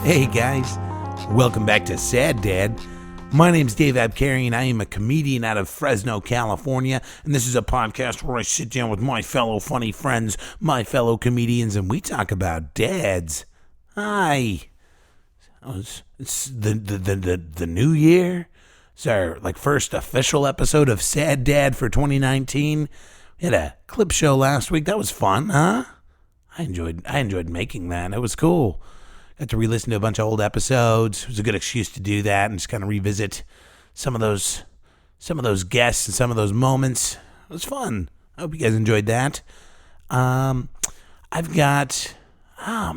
Hey guys, welcome back to Sad Dad. My name's Dave Abkarian. I am a comedian out of Fresno, California, and this is a podcast where I sit down with my fellow funny friends, my fellow comedians, and we talk about dads. Hi. It's the new year. It's our first official episode of Sad Dad for 2019. We had a clip show last week. That was fun, huh? I enjoyed making that. It was cool. Got to re-listen to a bunch of old episodes. It was a good excuse to do that and just kind of revisit some of those guests and some of those moments. It was fun. I hope you guys enjoyed that. I've got a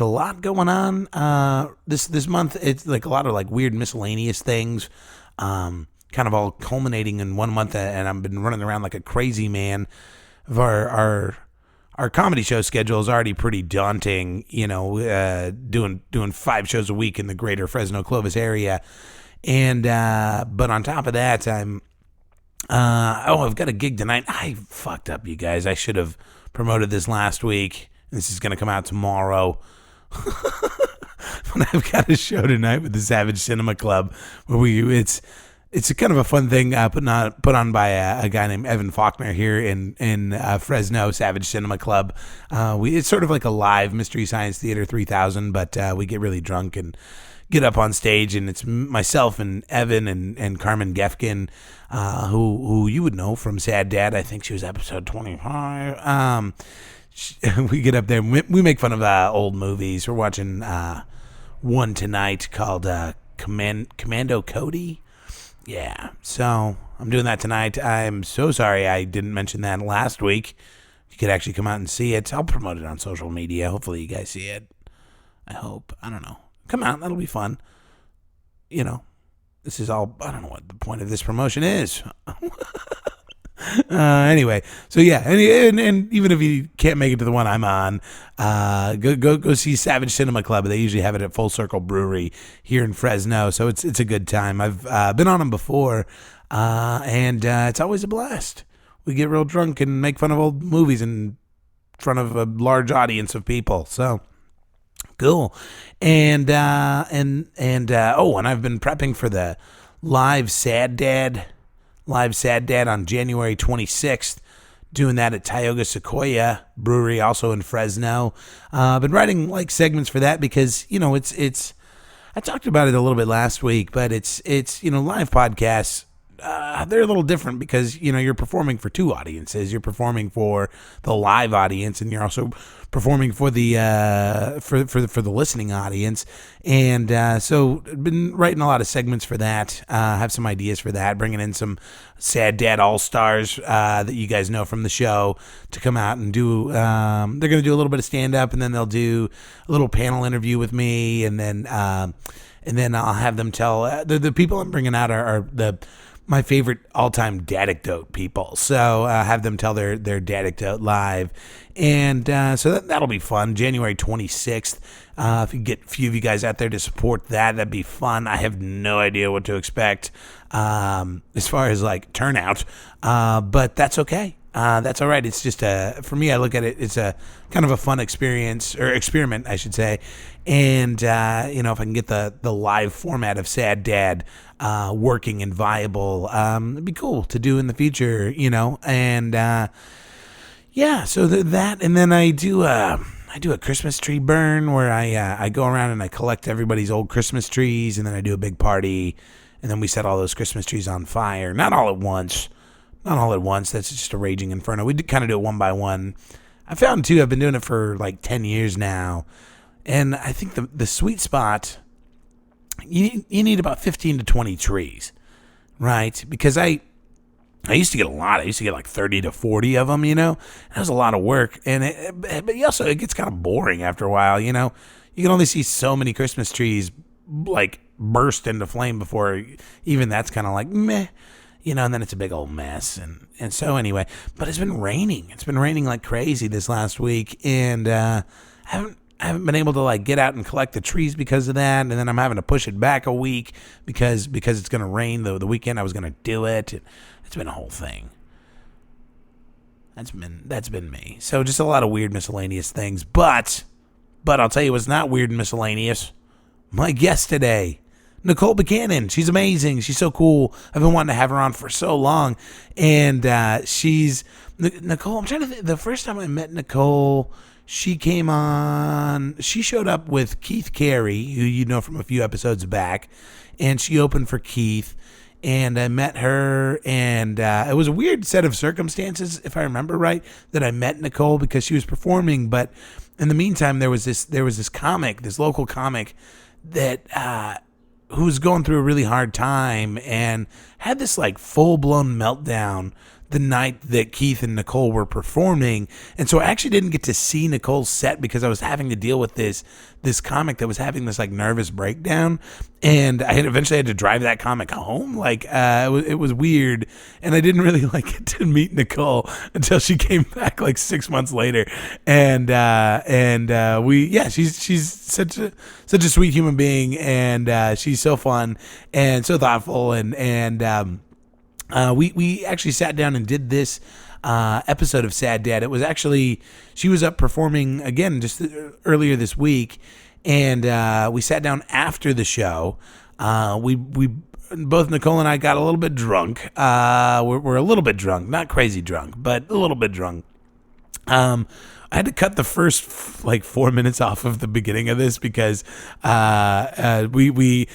lot going on this month. It's like a lot of weird miscellaneous things, kind of all culminating in one month, and I've been running around like a crazy man. Our comedy show schedule is already pretty daunting, doing 5 shows a week in the greater Fresno Clovis area. And, but on top of that, I've got a gig tonight. I fucked up, you guys. I should have promoted this last week. This is going to come out tomorrow. But I've got a show tonight with the Savage Cinema Club where it's a kind of a fun thing put on by a guy named Evan Faulkner here in Fresno, Savage Cinema Club. It's sort of like a live Mystery Science Theater 3000, but we get really drunk and get up on stage, and it's myself and Evan and Carmen Gefkin, who you would know from Sad Dad. I think she was episode 25. We get up there and we make fun of old movies. We're watching one tonight called Commando Cody. Yeah, so I'm doing that tonight. I'm so sorry I didn't mention that last week. You could actually come out and see it. I'll promote it on social media. Hopefully you guys see it. I hope. I don't know. Come out. That'll be fun. This is all, I don't know what the point of this promotion is. Anyway, so yeah, and even if you can't make it to the one I'm on, go see Savage Cinema Club. They usually have it at Full Circle Brewery here in Fresno, so it's a good time. I've been on them before, and it's always a blast. We get real drunk and make fun of old movies in front of a large audience of people. So cool, and I've been prepping for the live Sad Dad on January 26th, doing that at Tioga Sequoia Brewery, also in Fresno. I've been writing segments for that because, it's I talked about it a little bit last week, but it's live podcasts. They're a little different because, you're performing for two audiences. You're performing for the live audience, and you're also performing for the for the listening audience. And so I've been writing a lot of segments for that. Have some ideas for that, bringing in some Sad Dad All-Stars that you guys know from the show to come out and do. They're going to do a little bit of stand-up, and then they'll do a little panel interview with me, and then I'll have them tell the people I'm bringing out are my favorite all-time dadecdote people. So have them tell their dadecdote live. And so that'll be fun. January 26th. If you get a few of you guys out there to support that'd be fun. I have no idea what to expect as far as turnout. But that's okay. That's all right. It's just for me, I look at it, it's a kind of a fun experience, or experiment, I should say. And, if I can get the live format of Sad Dad working and viable, it'd be cool to do in the future, and so that, and then I do a Christmas tree burn where I go around and I collect everybody's old Christmas trees, and then I do a big party, and then we set all those Christmas trees on fire. Not all at once. That's just a raging inferno. We kind of do it one by one. I found too, I've been doing it for 10 years now. And I think the sweet spot, you need about 15 to 20 trees, right? Because I used to get a lot. I used to get 30 to 40 of them, That was a lot of work. And but it gets kind of boring after a while, You can only see so many Christmas trees burst into flame before even that's kind of meh. And then it's a big old mess. And so anyway, but it's been raining. It's been raining like crazy this last week. And I haven't been able to get out and collect the trees because of that. And then I'm having to push it back a week because it's going to rain the weekend I was going to do it. It's been a whole thing. That's been me. So just a lot of weird miscellaneous things. But But I'll tell you what's not weird and miscellaneous. My guest today, Nicole Becannon. She's amazing. She's so cool. I've been wanting to have her on for so long. And she's... Nicole, I'm trying to think. The first time I met Nicole, she came on... She showed up with Keith Carey, who you know from a few episodes back. And she opened for Keith. And I met her, and it was a weird set of circumstances, if I remember right, that I met Nicole because she was performing. But in the meantime, there was this comic, this local comic, that who was going through a really hard time and had this like full blown meltdown the night that Keith and Nicole were performing. And so I actually didn't get to see Nicole's set because I was having to deal with this comic that was having this like nervous breakdown. And I eventually had to drive that comic home. Like, it was weird. And I didn't really like get to meet Nicole until she came back like 6 months later. And she's such a sweet human being. And she's so fun and so thoughtful. We actually sat down and did this episode of Sad Dad. It was actually, she was up performing again just earlier this week, and we sat down after the show. We both, Nicole and I, got a little bit drunk. We're a little bit drunk, not crazy drunk, but a little bit drunk. I had to cut the first 4 minutes off of the beginning of this because we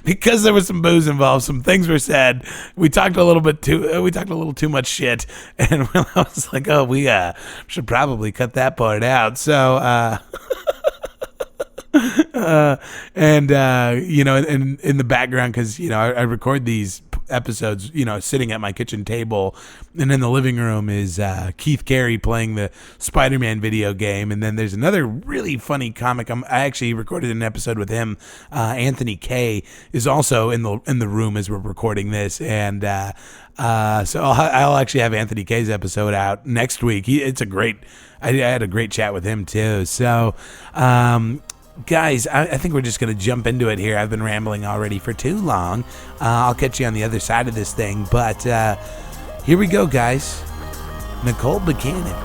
because there was some booze involved, some things were said. We talked a little too much shit, and I was like, "Oh, we should probably cut that part out." So, in the background, because I record these episodes, sitting at my kitchen table, and in the living room is Keith Carey playing the Spider-Man video game, and then there's another really funny comic. I actually recorded an episode with him. Anthony K is also in the room as we're recording this, and so I'll actually have Anthony K's episode out next week. I had a great chat with him too. So. Guys, I think we're just going to jump into it here. I've been rambling already for too long. I'll catch you on the other side of this thing. But here we go, guys. Nicole Becannon.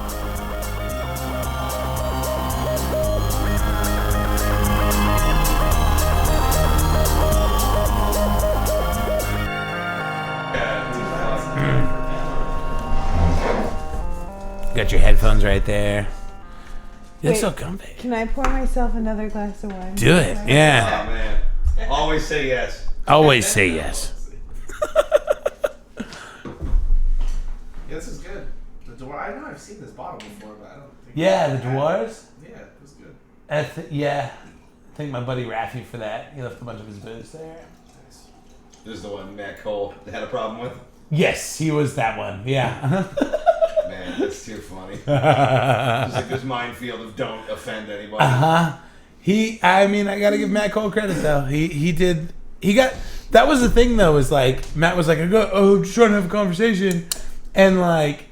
Got your headphones right there. You're so comfy. Can I pour myself another glass of wine? Do it, yeah. Oh, man. Always say yes. Always say yes. Yeah, this is good. The Dwarf. I know I've seen this bottle before, but I don't think. Yeah, the Dwarves? Yeah, it was good. I think my buddy Raffy for that. He left a bunch of his booze there. Nice. This is the one Matt Cole had a problem with? Yes, he was that one. Yeah. Man, that's too funny. It's like this minefield of don't offend anybody. I gotta give Matt Cole credit though. That was the thing though, was like, Matt was like, I'm just trying to have a conversation. And like,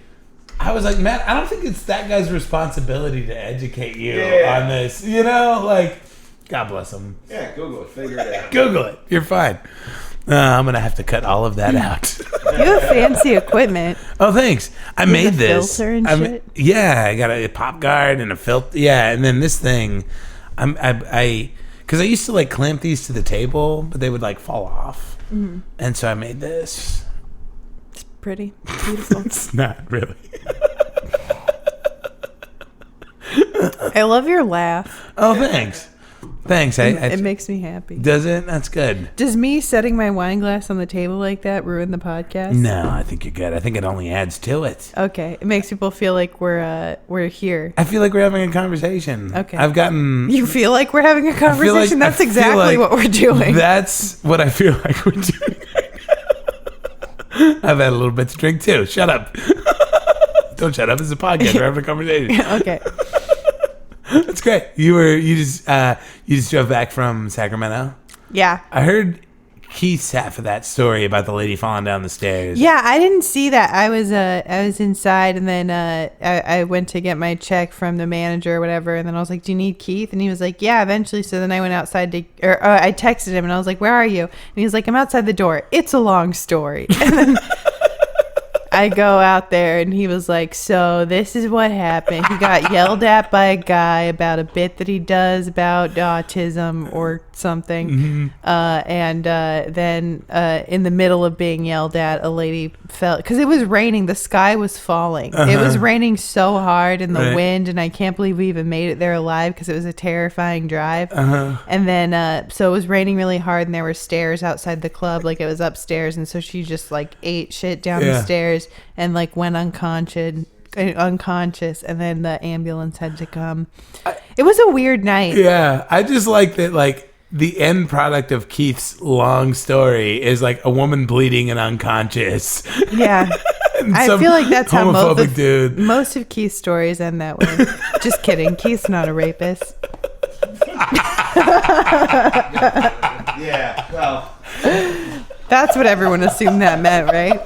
I was like, Matt, I don't think it's that guy's responsibility to educate you on this. Like, God bless him. Yeah, Google it. Figure it out. Google it. You're fine. I'm going to have to cut all of that out. You have fancy equipment. Oh, thanks. I made this. Filter and shit? Yeah, I got a pop guard and a filter. Yeah, and then this thing, because I used to like clamp these to the table, but they would like fall off. Mm-hmm. And so I made this. It's pretty. Beautiful. It's not really. I love your laugh. Oh, thanks. Thanks. It makes me happy. Does it? That's good. Does me setting my wine glass on the table like that ruin the podcast? No, I think you're good. I think it only adds to it. Okay. It makes people feel like we're here. I feel like we're having a conversation. Okay. You feel like we're having a conversation? That's exactly what we're doing. That's what I feel like we're doing right now. I've had a little bit to drink too. Shut up. Don't shut up. It's a podcast. We're having a conversation. Okay. That's great. You just drove back from Sacramento? Yeah. I heard Keith sat for that story about the lady falling down the stairs. Yeah, I didn't see that. I was inside, and then I went to get my check from the manager or whatever, and then I was like, "Do you need Keith?" And he was like, "Yeah, eventually." So then I went outside I texted him, and I was like, "Where are you?" And he was like, "I'm outside the door. It's a long story." And then I go out there and he was like, so this is what happened. He got yelled at by a guy about a bit that he does about autism or something. And then in the middle of being yelled at, a lady fell because it was raining. The sky was falling. It was raining so hard in the wind, and I can't believe we even made it there alive because it was a terrifying drive. And then so it was raining really hard, and there were stairs outside the club, like it was upstairs, and so she just like ate shit down the stairs and like went unconscious, and then the ambulance had to come. It was a weird night. Yeah, I just like that, like the end product of Keith's long story is like a woman bleeding and unconscious. Yeah. I feel like that's how most of Keith's stories end that way. Just kidding. Keith's not a rapist. Yeah, well, that's what everyone assumed that meant, right?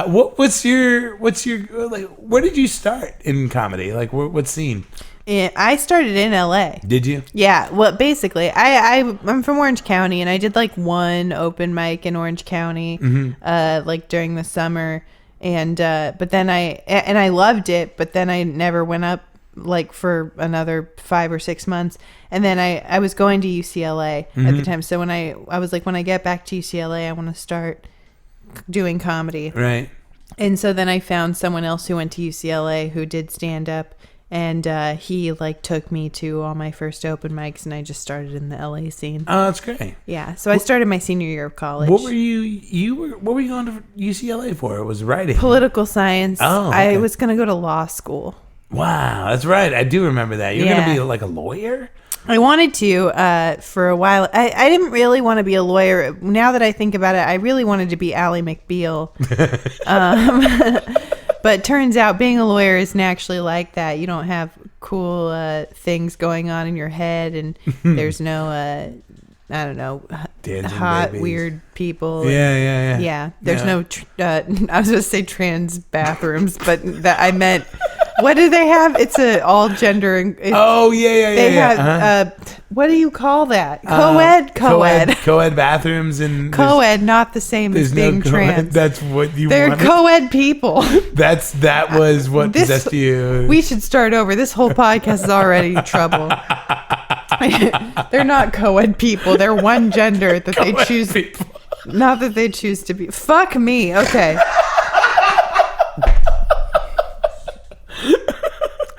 What's your like? Where did you start in comedy? Like, what scene? Yeah, I started in LA. Did you? Yeah. Well, basically, I'm from Orange County, and I did like one open mic in Orange County, like during the summer, and but then I loved it, but then I never went up like for another 5 or 6 months, and then I was going to UCLA at the time. So when I was like, when I get back to UCLA, I want to start doing comedy. Right. And so then I found someone else who went to UCLA who did stand up, and he like took me to all my first open mics, and I just started in the LA scene. Oh, that's great. Yeah. So I started my senior year of college. What were you going to UCLA for? It was writing. Political science. Oh, okay. I was going to go to law school. Wow, that's right. I do remember that. You're going to be like a lawyer? I wanted to for a while. I didn't really want to be a lawyer. Now that I think about it, I really wanted to be Ally McBeal. But it turns out being a lawyer isn't actually like that. You don't have cool things going on in your head, and there's no, I don't know, hot, babies. Weird people. Yeah. Yeah, there's no, I was going to say trans bathrooms, but that I meant... What do they have? It's a all gender. Yeah. They have what do you call that? Co-ed. Co-ed bathrooms and co-ed, not the same as being trans. That's what you. They're wanted? Co-ed people. That was what possessed you. We should start over. This whole podcast is already in trouble. They're not co-ed people. They're one gender that they choose. People. Not that they choose to be. Fuck me. Okay.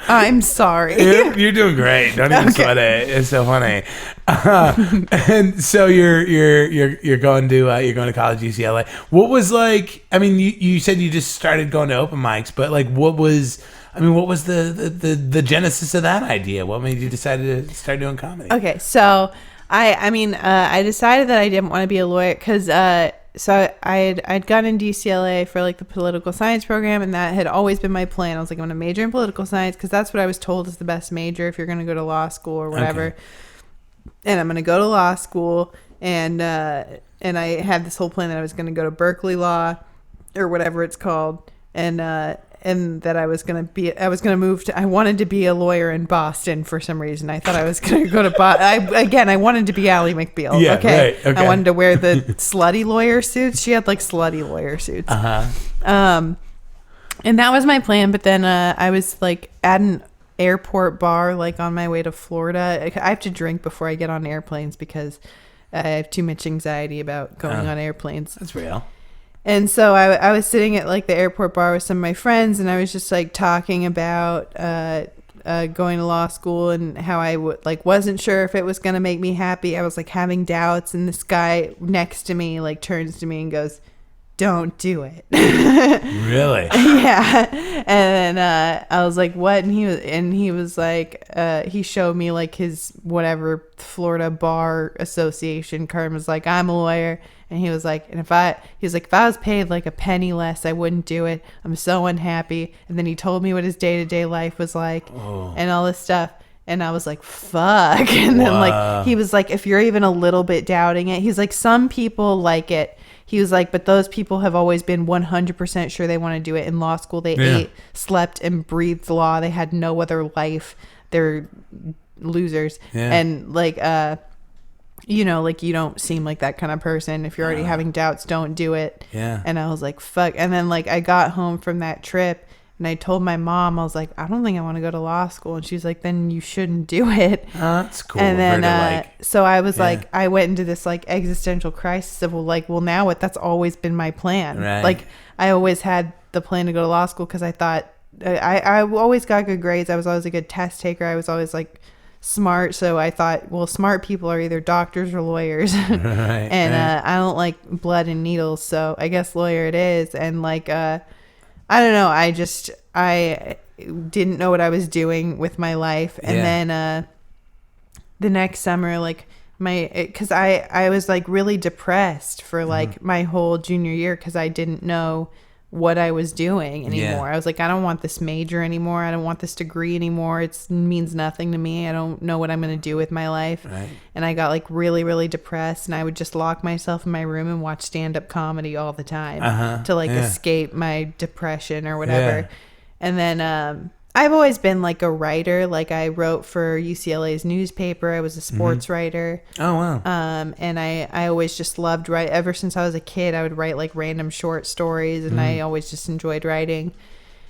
I'm sorry. You're doing great. Don't even sweat it. It's so funny. And so you're going to college UCLA. What was like? I mean, you said you just started going to open mics, but like, what was the genesis of that idea? What made you decide to start doing comedy? Okay, so I decided that I didn't want to be a lawyer because so I'd gone into UCLA for like the political science program, and that had always been my plan. I was like, I'm going to major in political science because that's what I was told is the best major if you're going to go to law school or whatever. Okay. And I'm going to go to law school, and I had this whole plan that I was going to go to Berkeley Law or whatever it's called, and that I was going to move to, I wanted to be a lawyer in Boston for some reason. I thought I was going to go to Boston. I wanted to be Ally McBeal. Yeah, okay. Right, okay. I wanted to wear the slutty lawyer suits. She had like slutty lawyer suits. And that was my plan. But then I was like at an airport bar, like on my way to Florida. I have to drink before I get on airplanes because I have too much anxiety about going on airplanes. That's real. And so I was sitting at like the airport bar with some of my friends, and I was just like talking about going to law school and how I wasn't sure if it was going to make me happy. I was like having doubts, and this guy next to me like turns to me and goes, "Don't do it." Really? Yeah. And then I was like, "What?" And he was like, he showed me like his whatever Florida Bar Association card and was like, "I'm a lawyer." And he was like, if I was paid like a penny less, I wouldn't do it. I'm so unhappy. And then he told me what his day-to-day life was like and all this stuff. And I was like, fuck. And then like, he was like, if you're even a little bit doubting it, he's like, some people like it. He was like, but those people have always been 100% sure they want to do it. In law school, they ate, slept, and breathed law. They had no other life. They're losers. Yeah. And like, like you don't seem like that kind of person. If you're already having doubts, don't do it. Yeah. And I was like, fuck. And then like I got home from that trip and I told my mom, I was like, I don't think I want to go to law school. And she's like, then you shouldn't do it. That's cool. And then so I was like, I went into this like existential crisis of well now what? That's always been my plan. Right. Like I always had the plan to go to law school because I thought I always got good grades. I was always a good test taker. I was always like smart, so I thought, well, smart people are either doctors or lawyers. Right, and I don't like blood and needles, so I guess lawyer it is. And like I don't know, I didn't know what I was doing with my life. And then the next summer, like because I was like really depressed for like my whole junior year because I didn't know what I was doing anymore. I was like, I don't want this major anymore. I don't want this degree anymore. It means nothing to me. I don't know what I'm going to do with my life. Right. And I got like really, really depressed, and I would just lock myself in my room and watch stand-up comedy all the time to like escape my depression or whatever. Yeah. And then I've always been like a writer. Like I wrote for UCLA's newspaper. I was a sports writer. Oh, wow. And I always just loved write. Ever since I was a kid, I would write like random short stories, and I always just enjoyed writing.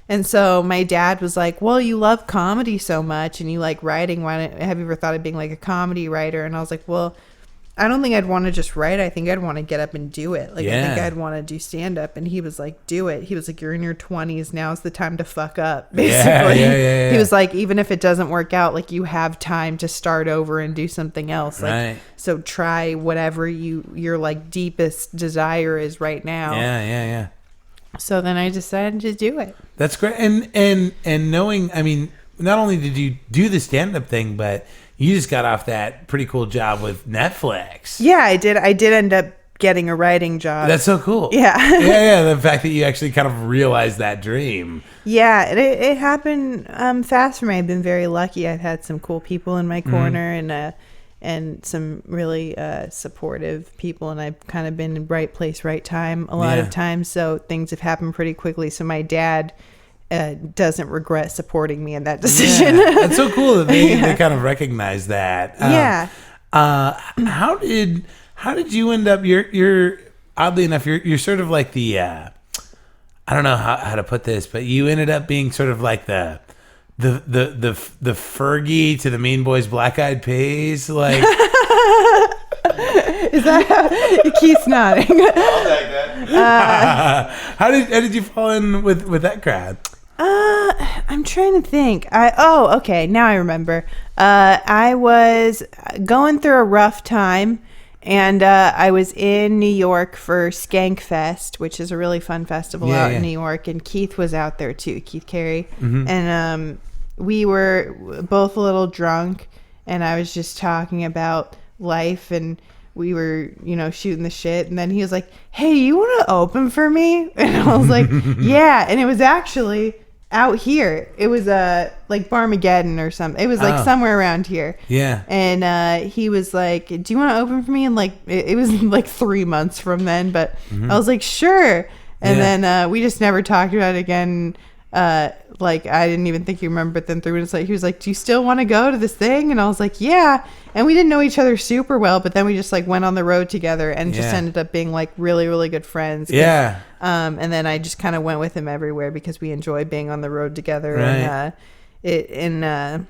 And so my dad was like, well, you love comedy so much and you like writing. Have you ever thought of being like a comedy writer? And I was like, well, I don't think I'd want to just write. I think I'd want to get up and do it. Like, I think I'd want to do stand up. And he was like, do it. He was like, you're in your 20s. Now's the time to fuck up, basically. Yeah. He was like, even if it doesn't work out, like you have time to start over and do something else. Like, so try whatever your like deepest desire is right now. Yeah. So then I decided to do it. That's great. And knowing, I mean, not only did you do the stand-up thing, but you just got off that pretty cool job with Netflix. Yeah, I did. I did end up getting a writing job. That's so cool. Yeah. yeah. The fact that you actually kind of realized that dream. Yeah, it happened fast for me. I've been very lucky. I've had some cool people in my corner and some really supportive people, and I've kind of been in right place, right time a lot of times. So things have happened pretty quickly. So my dad doesn't regret supporting me in that decision. Yeah. It's so cool that they kind of recognize that. How did you end up? You're oddly enough, you're sort of like the I don't know how to put this, but you ended up being sort of like the Fergie to the Mean Boys Black Eyed Peas, like. Is that how Keith's nodding? I'll take that. How did you fall in with that crowd? I'm trying to think. Okay, now I remember. I was going through a rough time, and I was in New York for Skankfest, which is a really fun festival out in New York, and Keith was out there too, Keith Carey. And we were both a little drunk, and I was just talking about life, and we were, shooting the shit. And then he was like, hey, you want to open for me? And I was like, yeah. And it was actually out here. It was like Barmageddon or something. It was like somewhere around here. Yeah. And he was like, do you want to open for me? And like, it was like 3 months from then, but I was like, sure. And then we just never talked about it again. Like, I didn't even think he remembered. But then 3 minutes later, he was like, do you still want to go to this thing? And I was like, yeah. And we didn't know each other super well, but then we just like went on the road together and just ended up being like really, really good friends. Yeah. And then I just kind of went with him everywhere because we enjoy being on the road together. Right. And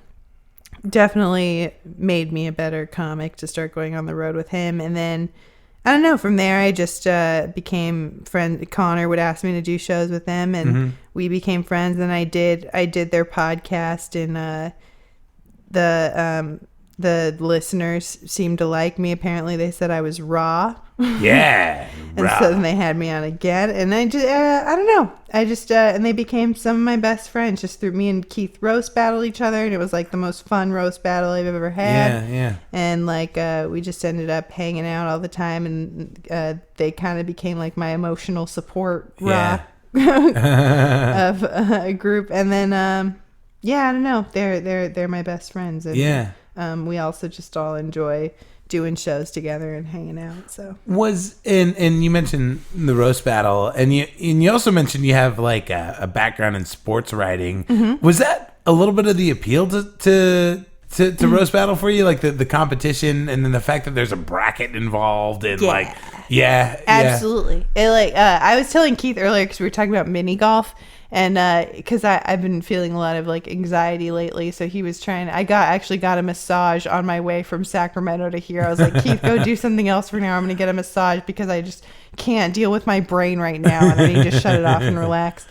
definitely made me a better comic to start going on the road with him. And then, I don't know, from there I just became friends. Connor would ask me to do shows with them, and we became friends. And I did their podcast, and the listeners seemed to like me. Apparently they said I was raw. Yeah. And so then they had me on again, and I just I don't know, I just and they became some of my best friends just through me and Keith roast battled each other, and it was like the most fun roast battle I've ever had. Yeah. And like we just ended up hanging out all the time, and they kind of became like my emotional support rock of a group. And then I don't know, they're my best friends. And, we also just all enjoy doing shows together and hanging out. So and you mentioned the roast battle, and you also mentioned you have like a background in sports writing. Was that a little bit of the appeal to to roast battle for you? Like the competition, and then the fact that there's a bracket involved, and absolutely. It, I was telling Keith earlier because we were talking about mini golf, and because I've been feeling a lot of like anxiety lately, so he was trying. I actually got a massage on my way from Sacramento to here. I was like, Keith, go do something else for now. I'm gonna get a massage because I just can't deal with my brain right now, and I need to shut it off and relax.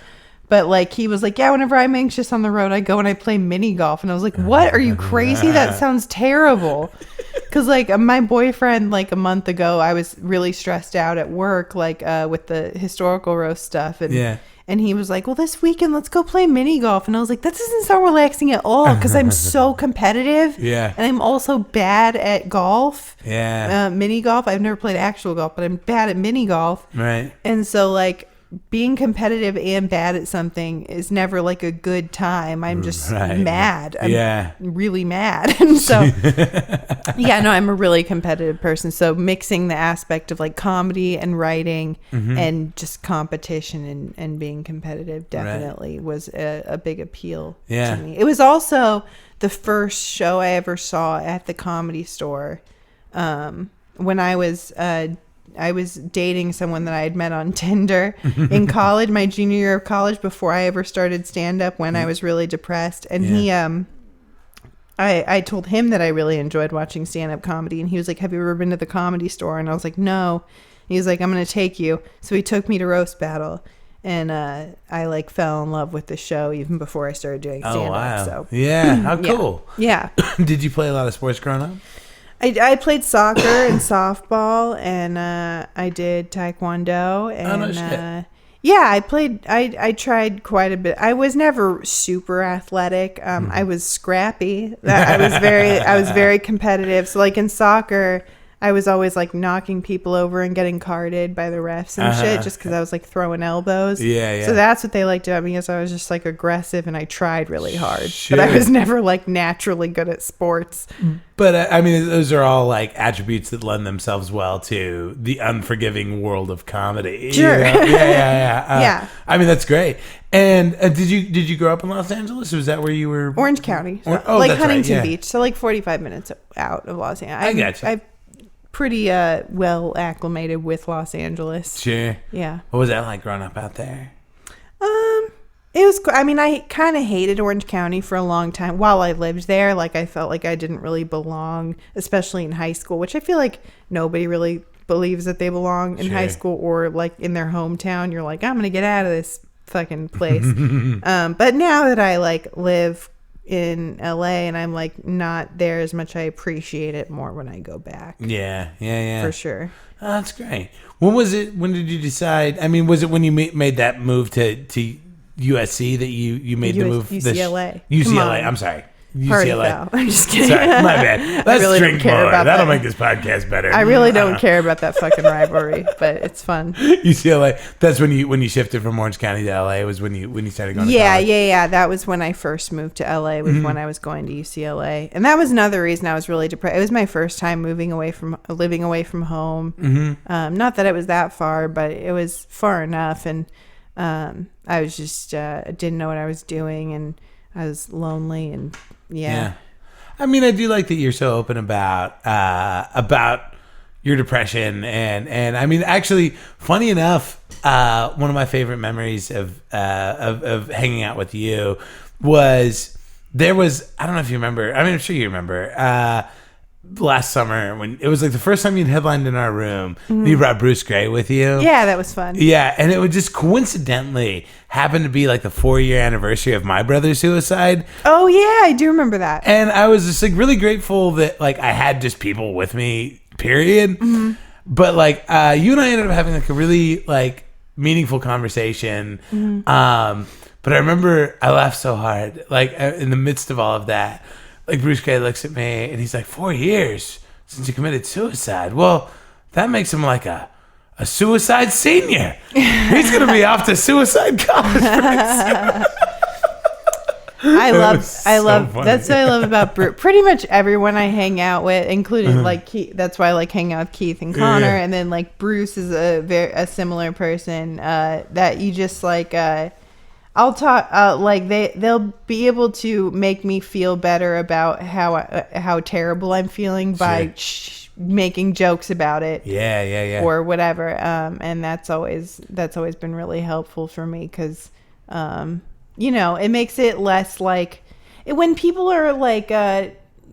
But like he was like, yeah, whenever I'm anxious on the road, I go and I play mini golf. And I was like, what? Are you crazy? That sounds terrible. Because like my boyfriend, like a month ago, I was really stressed out at work, like with the historical roast stuff. And he was like, well, this weekend, let's go play mini golf. And I was like, that doesn't sound relaxing at all because I'm so competitive. Yeah. And I'm also bad at golf. Yeah. Mini golf. I've never played actual golf, but I'm bad at mini golf. Right. And so like being competitive and bad at something is never like a good time. I'm just mad. I'm really mad. And so, I'm a really competitive person. So mixing the aspect of like comedy and writing and just competition and being competitive definitely was a big appeal to me. It was also the first show I ever saw at the Comedy Store when I was dating someone that I had met on Tinder in college, my junior year of college, before I ever started stand-up when I was really depressed. And he, I told him that I really enjoyed watching stand-up comedy. And he was like, have you ever been to the Comedy Store? And I was like, no. He was like, I'm going to take you. So he took me to Roast Battle. And I like fell in love with the show even before I started doing stand-up. Oh, wow. So. Yeah. How cool. Yeah. Did you play a lot of sports growing up? I played soccer and softball, and I did taekwondo, and I tried quite a bit. I was never super athletic. I was scrappy. I was very competitive. So like in soccer, I was always like knocking people over and getting carded by the refs and shit just because I was like throwing elbows. Yeah. So that's what they liked about me, because I was just like aggressive and I tried really hard. But I was never like naturally good at sports. But I mean, those are all like attributes that lend themselves well to the unforgiving world of comedy. Sure. You know? Yeah. I mean, that's great. And did you grow up in Los Angeles? Or was that where you were? Orange County. Like Huntington Beach. So like 45 minutes out of Los Angeles. I gotcha. I'm pretty well acclimated with Los Angeles. Sure. Yeah. What was that like growing up out there? It was, I mean, I kind of hated Orange County for a long time while I lived there. Like, I felt like I didn't really belong, especially in high school, which I feel like nobody really believes that they belong in high school or like in their hometown. You're like, I'm going to get out of this fucking place. But now that I like live in LA and I'm like not there as much, I appreciate it more when I go back. Yeah. For sure. Oh, that's great. When was it? When did you decide? I mean, was it when you made that move to USC that you made the move? UCLA. UCLA. I'm sorry. UCLA. I'm just kidding. Sorry, my bad. Let's really drink more. That'll make this podcast better. I really don't care about that fucking rivalry, but it's fun. UCLA. That's when you shifted from Orange County to LA. Was when you started going to college. Yeah. That was when I first moved to LA. Was when I was going to UCLA, and that was another reason I was really depressed. It was my first time living away from home. Not that it was that far, but it was far enough, and I was just didn't know what I was doing, and I was lonely, and yeah. I mean, I do like that you're so open about your depression, and I mean, actually, funny enough, one of my favorite memories of hanging out with you was I don't know if you remember. I mean, I'm sure you remember. Last summer when it was like the first time you'd headlined in our room, you brought Bruce Gray with you. Yeah, that was fun. Yeah, and it would just coincidentally happen to be like the 4-year anniversary of my brother's suicide. Oh yeah, I do remember that. And I was just like really grateful that like I had just people with me, period. But like you and I ended up having like a really like meaningful conversation. But I remember I laughed so hard like in the midst of all of that. Like Bruce Gray looks at me and he's like, 4 years since you committed suicide. Well, that makes him like a suicide senior. He's going to be off to suicide college. I love that's what I love about Bruce. Pretty much everyone I hang out with, including like Keith, that's why I like hanging out with Keith and Connor. Yeah. And then like Bruce is a similar person that you just like. I'll talk like they'll be able to make me feel better about how terrible I'm feeling by making jokes about it. Yeah. Or whatever. And that's always been really helpful for me because, it makes it less like when people are like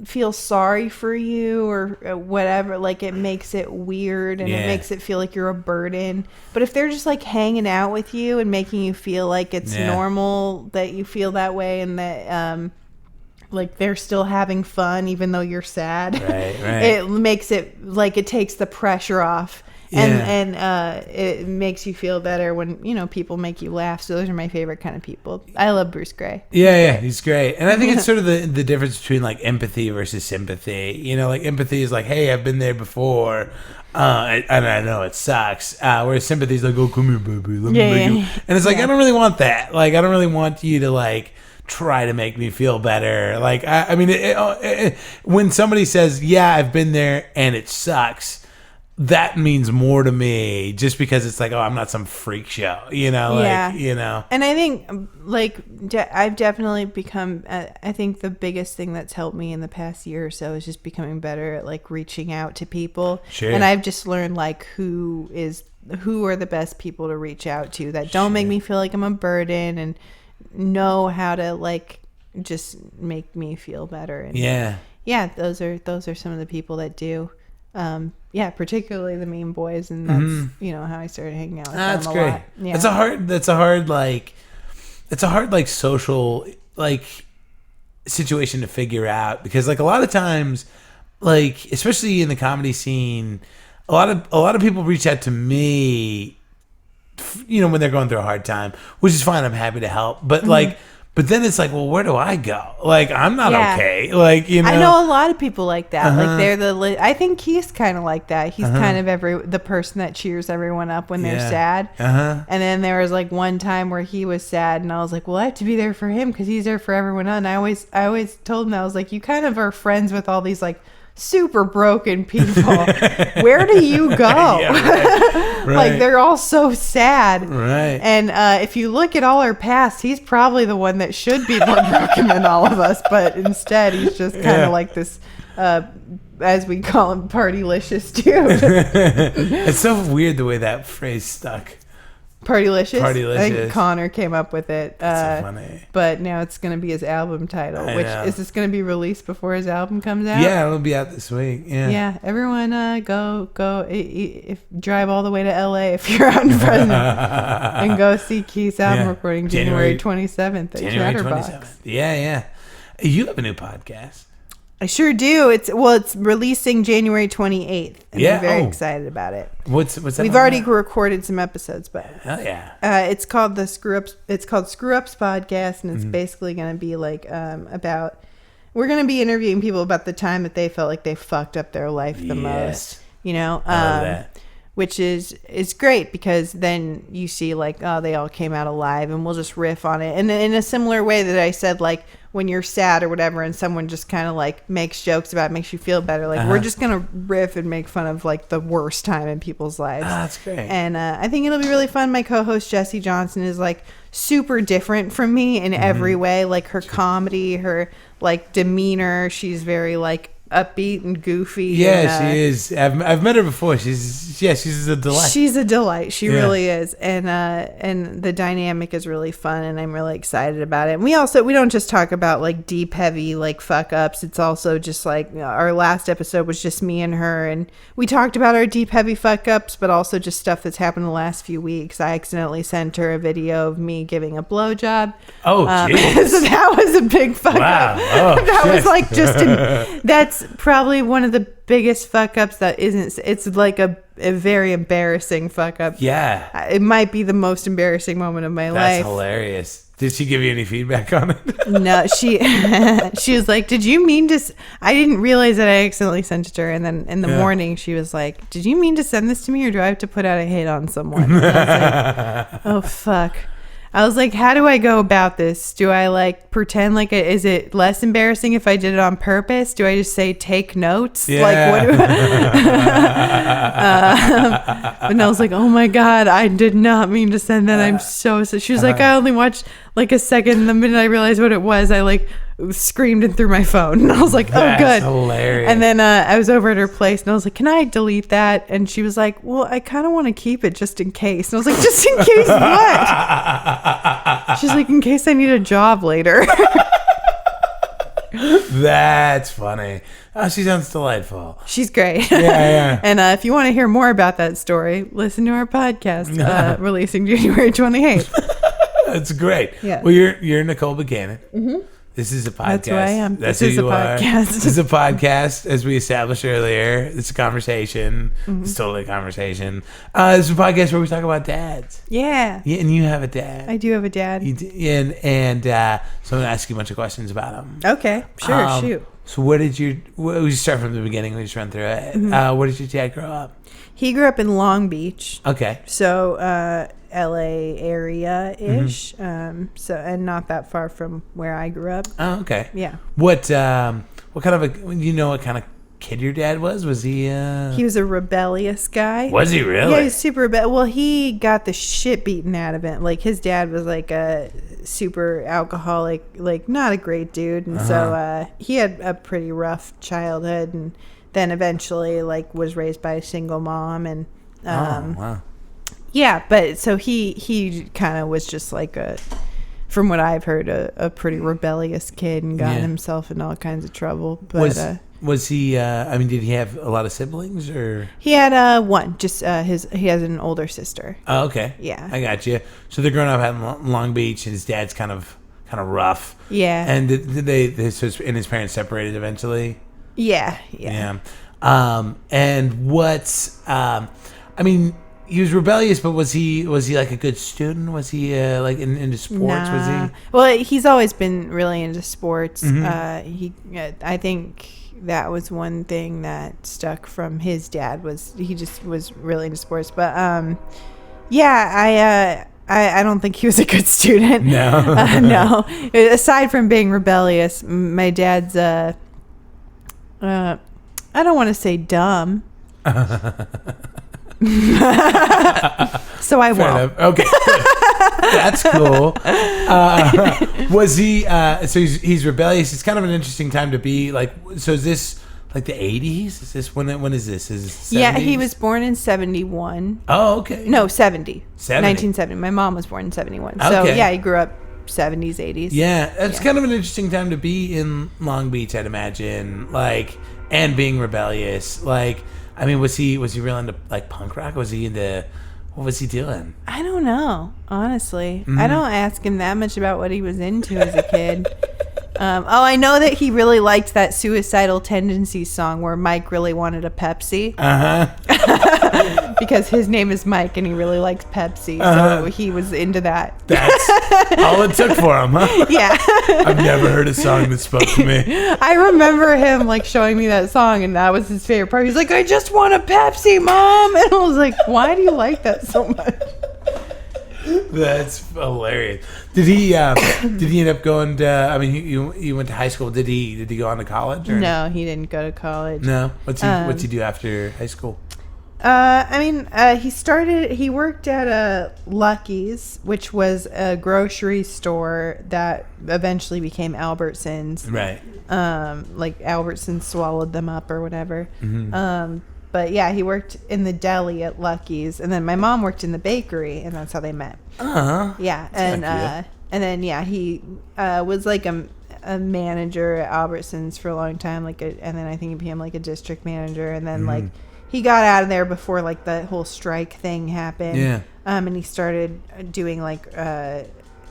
feel sorry for you or whatever, like it makes it weird and it makes it feel like you're a burden. But if they're just like hanging out with you and making you feel like it's normal that you feel that way and that like they're still having fun even though you're sad, right. It makes it like it takes the pressure off. And it makes you feel better when, people make you laugh. So those are my favorite kind of people. I love Bruce Gray. Yeah, he's great. And I think it's sort of the difference between like empathy versus sympathy. Like empathy is like, hey, I've been there before. And I know it sucks. Whereas sympathy is like, oh, come here, baby. Let me make you. And it's like, I don't really want that. Like, I don't really want you to like try to make me feel better. Like, I mean, when somebody says, yeah, I've been there and it sucks, that means more to me just because it's like, oh, I'm not some freak show, And I think like I've definitely become, I think the biggest thing that's helped me in the past year or so is just becoming better at like reaching out to people. Sure. And I've just learned like who are the best people to reach out to that don't make me feel like I'm a burden and know how to like just make me feel better. And those are some of the people that do. Particularly the Mean Boys, and that's how I started hanging out with them a lot. Yeah, it's a hard like social like situation to figure out because like a lot of times, like especially in the comedy scene, a lot of people reach out to me, when they're going through a hard time, which is fine. I'm happy to help, but like. But then it's like, well, where do I go? Like, I'm not okay. Like, I know a lot of people like that. Like, they're I think he's kind of like that. He's kind of the person that cheers everyone up when they're sad. And then there was like one time where he was sad, and I was like, well, I have to be there for him because he's there for everyone else. And I always told him, I was like, you kind of are friends with all these like super broken people. Where do you go? Right. Like they're all so sad. Right. And if you look at all our past, he's probably the one that should be more broken than all of us, but instead he's just kind of like this as we call him, partylicious dude. It's so weird the way that phrase stuck. Partylicious? I think Connor came up with it. That's so funny. But now it's going to be his album title. Is this going to be released before his album comes out? Yeah, it'll be out this week. Yeah, everyone go drive all the way to LA if you're out in Fresno and go see Keith's album recording January 27th at Chatterbox. Yeah. You have a new podcast. I sure do. It's releasing January 28th. And I'm very excited about it. What's that? We've already recorded some episodes, but it's called Screw Ups Podcast, and it's basically going to be like about. We're going to be interviewing people about the time that they felt like they fucked up their life the most. I love that. Which is great because then you see like, oh, they all came out alive, and we'll just riff on it. And in a similar way that I said, like when you're sad or whatever and someone just kind of like makes jokes about it, makes you feel better. Like we're just going to riff and make fun of like the worst time in people's lives. That's great. And I think it'll be really fun. My co-host Jessie Johnson is like super different from me in every way. Like her comedy, her like demeanor. She's very like upbeat and goofy. Yeah, she is. I've met her before. She's a delight. She's a delight. She really is. And the dynamic is really fun, and I'm really excited about it. And we don't just talk about like deep, heavy like fuck ups. It's also just like our last episode was just me and her, and we talked about our deep, heavy fuck ups, but also just stuff that's happened the last few weeks. I accidentally sent her a video of me giving a blowjob. Oh, jeez. So that was a big fuck up. Oh, that was like that's probably one of the biggest fuck ups it's like a very embarrassing fuck up. Yeah. It might be the most embarrassing moment of my life. That's hilarious. Did she give you any feedback on it? No, she was like, did you mean to I didn't realize that I accidentally sent it to her, and then in the morning she was like, did you mean to send this to me, or do I have to put out a hit on someone? And I was like, oh fuck. I was like, how do I go about this? Do I like pretend like is it less embarrassing if I did it on purpose? Do I just say take notes? Yeah. Like what? And I was like, oh my God, I did not mean to send that. I'm so. She was like, I only watched like a second. The minute I realized what it was, I like screamed and threw my phone. And I was like, oh, That's good. hilarious. And then I was over at her place and I was like, can I delete that? And she was like, well, I kind of want to keep it just in case. And I was like, just in case what? She's like, in case I need a job later. That's funny. Oh, she sounds delightful. She's great. Yeah. And if you want to hear more about that story, listen to our podcast releasing January 28th. That's great. Yeah. Well, you're Nicole Becannon. Mm-hmm. This is a podcast. That's who I am. That's This who is you a are. podcast. This is a podcast, as we established earlier. It's a conversation. Mm-hmm. It's totally a conversation. This is a podcast where we talk about dads. Yeah. Yeah, and you have a dad. I do have a dad. You do, and so I'm going to ask you a bunch of questions about him. Okay. Sure. Shoot. So we start from the beginning. We just run through it. Mm-hmm. Where did your dad grow up? He grew up in Long Beach. Okay. So, LA area-ish. Mm-hmm. So, and not that far from where I grew up. Oh, okay. Yeah. What kind of what kind of kid your dad was? Was he He was a rebellious guy. Was he really? Yeah, he was super rebellious. Well, he got the shit beaten out of him. Like, his dad was like a super alcoholic, like not a great dude. And so he had a pretty rough childhood, and then eventually like was raised by a single mom. And wow. yeah, but so he kind of was just like from what I've heard, a pretty rebellious kid, and got himself in all kinds of trouble. But was he? Did he have a lot of siblings, or he had one? Just he has an older sister. Oh, okay. Yeah, I got you. So they're growing up out in Long Beach, and his dad's kind of rough. Yeah. And did his parents separated eventually? Yeah. And what's he was rebellious, but was he like a good student? Was he like into sports? Nah. Was he? Well, he's always been really into sports. Mm-hmm. I think that was one thing that stuck from his dad, was he just was really into sports. But I don't think he was a good student. No. No. Aside from being rebellious, my dad's I don't want to say dumb. So I won't. Okay, that's cool. Was he? So he's rebellious. It's kind of an interesting time to be like. So is this like the 80s? Is this when is this? Is it 70s? Yeah, he was born in 71. Oh, okay. No, 70. 70. 1970. My mom was born in 71. So Okay. yeah, he grew up 70s, 80s. Yeah, it's kind of an interesting time to be in Long Beach, I'd imagine. Like, and being rebellious. Like, I mean, was he real into like punk rock? Was he into? What was he doing? I don't know, honestly. Mm-hmm. I don't ask him that much about what he was into as a kid. I know that he really liked that Suicidal Tendencies song where Mike really wanted a Pepsi. Because his name is Mike and he really likes Pepsi. So he was into that. That's all it took for him, huh? Yeah. I've never heard a song that spoke to me. I remember him like showing me that song, and that was his favorite part. He's like, I just want a Pepsi, Mom. And I was like, why do you like that so much? That's hilarious. Did he end up going to? I mean, you went to high school. Did he go on to college? Or No, he didn't go to college. No. What's he do after high school? He worked at Lucky's, which was a grocery store that eventually became Albertsons. Right. Like Albertsons swallowed them up or whatever. Mm-hmm. But yeah, he worked in the deli at Lucky's, and then my mom worked in the bakery, and that's how they met. Yeah, and then he was like a manager at Albertsons for a long time, and then I think he became like a district manager, and then like he got out of there before like the whole strike thing happened. Yeah. And he started doing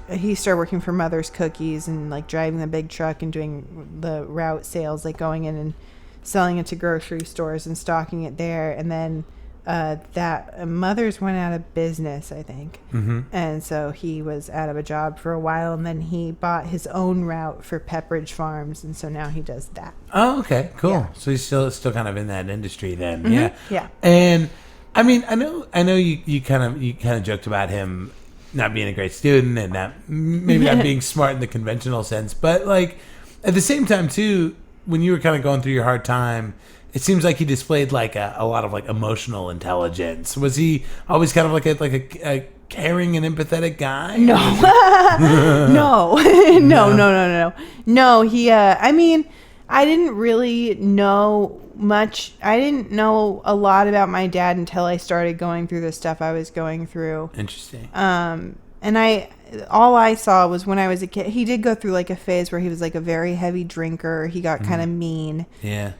he started working for Mother's Cookies and like driving the big truck and doing the route sales, like going in and selling it to grocery stores and stocking it there. And then that Mother's went out of business, I think. Mm-hmm. And so he was out of a job for a while, and then he bought his own route for Pepperidge Farms, and so now he does that. Oh, okay, cool. Yeah. So he's still kind of in that industry then. Mm-hmm. Yeah. Yeah. And I mean, I know you kind of joked about him not being a great student and maybe not being smart in the conventional sense. But like at the same time too, when you were kind of going through your hard time, it seems like he displayed like a lot of like emotional intelligence. Was he always kind of like a caring and empathetic guy? No. No, he I mean, I didn't really know much. I didn't know a lot about my dad until I started going through the stuff I was going through. Interesting. And all I saw was when I was a kid, he did go through like a phase where he was like a very heavy drinker. He got kind of mean. Yeah.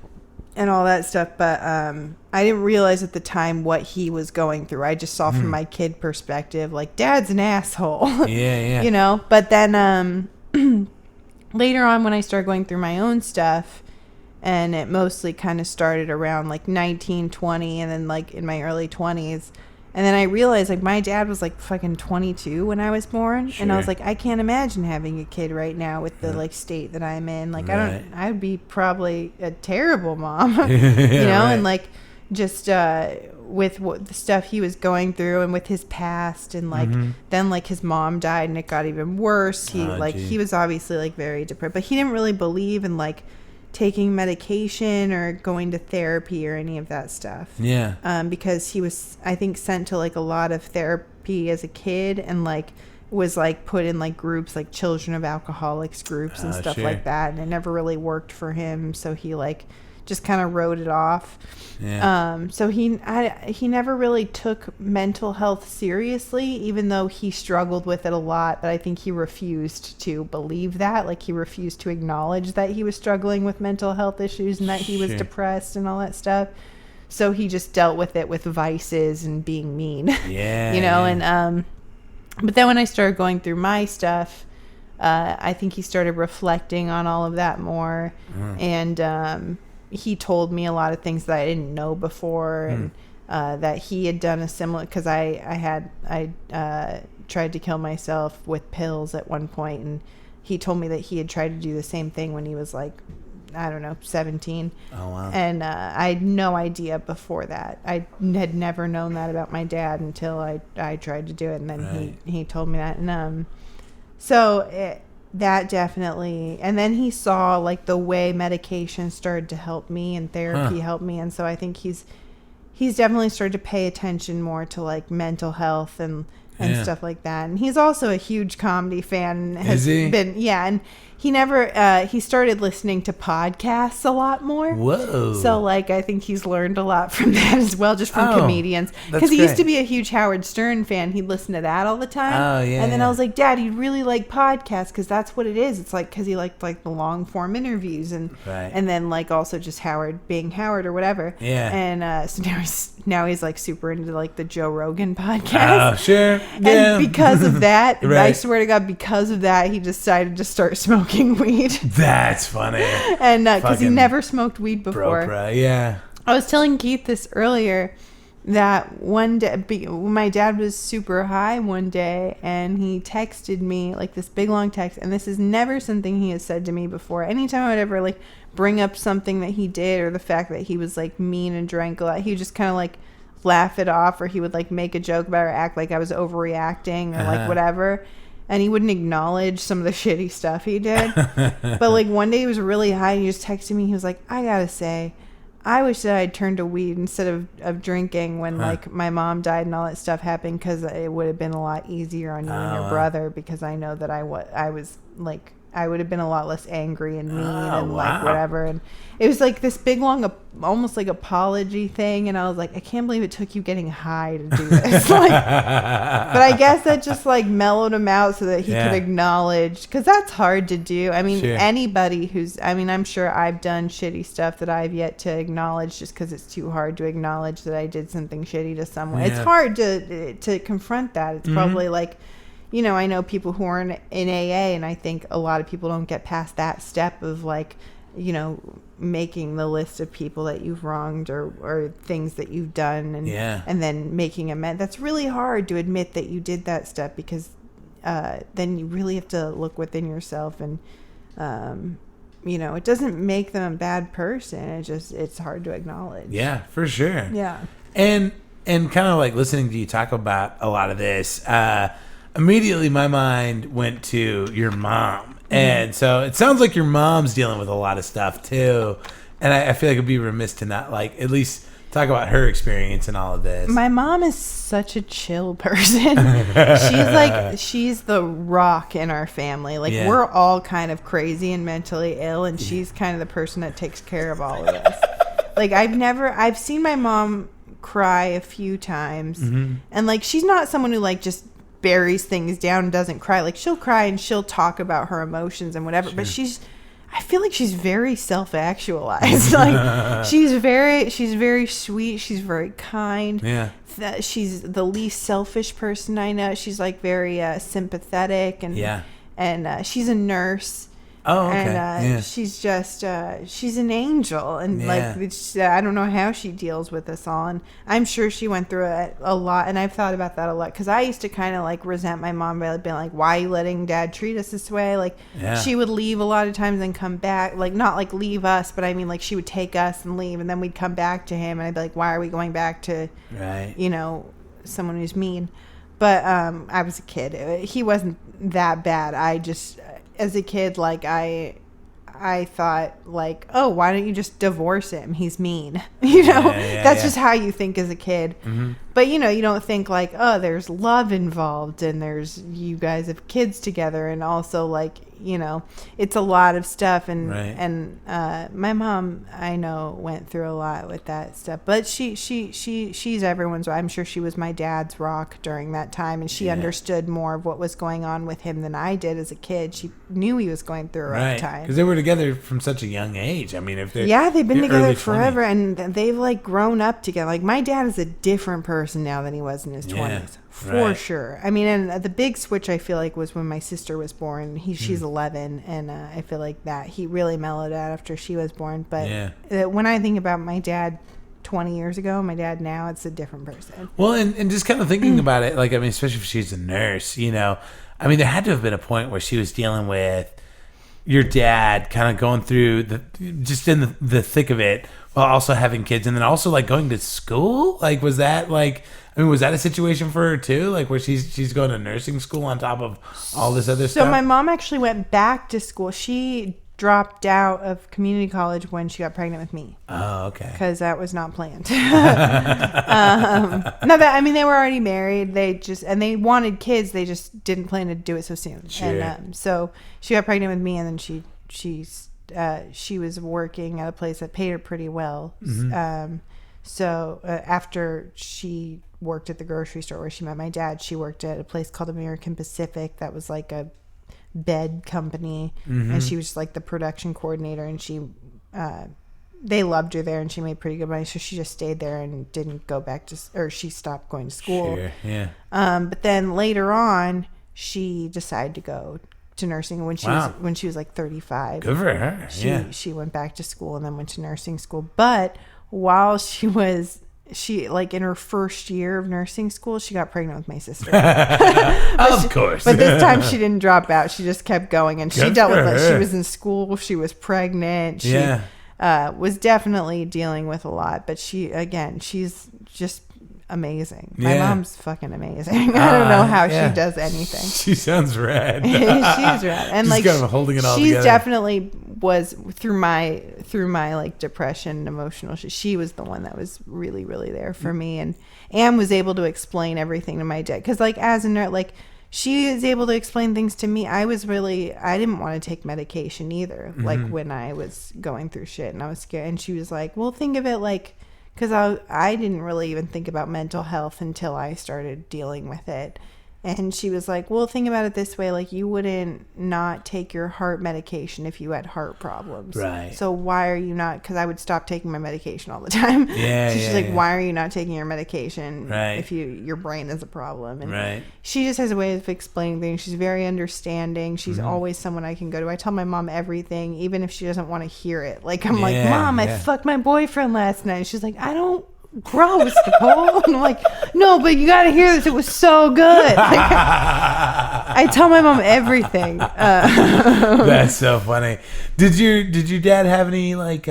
And all that stuff, but I didn't realize at the time what he was going through. I just saw from my kid perspective, like, Dad's an asshole. Yeah. You know? But then later on when I started going through my own stuff, and it mostly kind of started around like 19, 20, and then like in my early 20s, and then I realized like my dad was like fucking 22 when I was born. Sure. And I was like, I can't imagine having a kid right now with the like state that I'm in. Like I'd be probably a terrible mom, you know, right. And like just with the stuff he was going through and with his past and like then like his mom died and it got even worse. He was obviously like very depressed, but he didn't really believe in like taking medication or going to therapy or any of that stuff. Yeah. Because he was, I think, sent to like a lot of therapy as a kid and like was like put in like groups like children of alcoholics groups and stuff like that, and it never really worked for him, so he like just kind of wrote it off. Yeah. So he never really took mental health seriously, even though he struggled with it a lot. But I think he refused to believe that. Like he refused to acknowledge that he was struggling with mental health issues and that he was depressed and all that stuff. So he just dealt with it with vices and being mean. Yeah. You know, and but then when I started going through my stuff, I think he started reflecting on all of that more, and he told me a lot of things that I didn't know before, and that he had done a similar, because I tried to kill myself with pills at one point, and he told me that he had tried to do the same thing when he was like, I don't know, 17. Oh, wow. And I had no idea before that. I had never known that about my dad until I tried to do it, and then he told me that. And that definitely, and then he saw like the way medication started to help me and therapy helped me, and so I think he's definitely started to pay attention more to like mental health and stuff like that. And he's also a huge comedy fan. Is he? And he started listening to podcasts a lot more. Whoa. So like I think he's learned a lot from that as well, just from comedians. Because he used to be a huge Howard Stern fan. He'd listen to that all the time. Oh, yeah. And then I was like, Dad, you really like podcasts, because that's what it is. It's like because he liked like the long form interviews and then like also just Howard being Howard or whatever. Yeah. And so now he's like super into like the Joe Rogan podcast. Oh, sure. And because of that, I swear to God, because of that, he decided to start smoking weed. That's funny. And because he never smoked weed before. Yeah. I was telling Keith this earlier, that one day my dad was super high one day, and he texted me like this big long text, and this is never something he has said to me before. Anytime I would ever like bring up something that he did or the fact that he was like mean and drank a lot, he would just kind of like laugh it off, or he would like make a joke about it or act like I was overreacting or like whatever, and he wouldn't acknowledge some of the shitty stuff he did. But like one day he was really high and he just texted me, he was like, I gotta say, I wish that I'd turned to weed instead of drinking when like my mom died and all that stuff happened, because it would have been a lot easier on you and your brother, because I know that I was like, I would have been a lot less angry and mean and like whatever. And it was like this big long almost like apology thing, and I was like, I can't believe it took you getting high to do this. Like, but I guess that just like mellowed him out so that he could acknowledge, because that's hard to do. I mean, anybody I'm sure I've done shitty stuff that I've yet to acknowledge, just because it's too hard to acknowledge that I did something shitty to someone. It's hard to confront that. It's probably like, you know, I know people who are in AA, and I think a lot of people don't get past that step of like, you know, making the list of people that you've wronged or things that you've done, and then making amends. That's really hard to admit that you did that step, because then you really have to look within yourself, and you know, it doesn't make them a bad person. It's hard to acknowledge. Yeah, for sure. Yeah. And kind of like listening to you talk about a lot of this, immediately my mind went to your mom. And so it sounds like your mom's dealing with a lot of stuff too. And I feel like it'd be remiss to not like at least talk about her experience in all of this. My mom is such a chill person. she's the rock in our family. Like we're all kind of crazy and mentally ill, and she's kind of the person that takes care of all of us. Like I've seen my mom cry a few times, and like she's not someone who like just buries things down and doesn't cry. Like she'll cry and she'll talk about her emotions and whatever, but I feel like she's very self-actualized. Like she's very sweet. She's very kind. Yeah. She's the least selfish person I know. She's like very sympathetic and she's a nurse. Oh, okay. And she's just she's an angel, and like I don't know how she deals with us all, and I'm sure she went through it a lot, and I've thought about that a lot because I used to kind of like resent my mom by being like, why are you letting Dad treat us this way? Like she would leave a lot of times and come back, like not like leave us, but I mean like she would take us and leave, and then we'd come back to him, and I'd be like, why are we going back to you know, someone who's mean? But I was a kid. He wasn't that bad. I just as a kid, like I thought like, oh, why don't you just divorce him? He's mean. You know, that's just how you think as a kid. But you know, you don't think like, oh, there's love involved and there's you guys have kids together, and also like, you know, it's a lot of stuff. And my mom, I know, went through a lot with that stuff. But she's everyone's. I'm sure she was my dad's rock during that time, and she understood more of what was going on with him than I did as a kid. She knew he was going through a rough time because they were together from such a young age. I mean, if they're they've been together forever, and they've like grown up together. Like my dad is a different person now than he was in his 20s. For sure. I mean, and the big switch I feel like was when my sister was born. She's 11, and I feel like that he really mellowed out after she was born. But when I think about my dad 20 years ago, my dad now, it's a different person. Well, and just kind of thinking about it, like, I mean, especially if she's a nurse, you know, I mean, there had to have been a point where she was dealing with your dad kind of going through just in the thick of it while also having kids, and then also like going to school. Like, was that like, I mean, was that a situation for her too? Like where she's going to nursing school on top of all this other stuff? So my mom actually went back to school. She dropped out of community college when she got pregnant with me. Oh, okay. Because that was not planned. I mean, they were already married. They wanted kids. They just didn't plan to do it so soon. Sure. And so she got pregnant with me, and then she was working at a place that paid her pretty well. So after she worked at the grocery store where she met my dad, she worked at a place called American Pacific that was like a bed company, and she was just like the production coordinator, and they loved her there, and she made pretty good money, so she just stayed there and didn't go back to, or she stopped going to school. Sure, yeah. But then later on, she decided to go to nursing when she was like 35. Good for her. She went back to school and then went to nursing school. But while she like in her first year of nursing school, she got pregnant with my sister. Of course. But this time she didn't drop out. She just kept going, and she dealt with it. She was in school. She was pregnant. She was definitely dealing with a lot. But she's just amazing. My mom's fucking amazing. I don't know how she does anything. She sounds rad. She's rad, and she's like kind of holding it all she's together. Definitely was through my like depression and emotional. She was the one that was really, really there for me, and was able to explain everything to my dad. Because like as a nurse, like she is able to explain things to me. I didn't want to take medication either. Like when I was going through shit and I was scared, and she was like, "Well, think of it like." Because I didn't really even think about mental health until I started dealing with it. And she was like, well, think about it this way. Like, you wouldn't not take your heart medication if you had heart problems. Right. So why are you not? Because I would stop taking my medication all the time. She's like, why are you not taking your medication if your brain is a problem? And she just has a way of explaining things. She's very understanding. She's always someone I can go to. I tell my mom everything, even if she doesn't want to hear it. Like, I'm like, Mom, I fucked my boyfriend last night. And she's like, I don't. Gross, Nicole. And I'm like, no, but you gotta hear this. It was so good. Like, I tell my mom everything. That's so funny. Did your dad have any like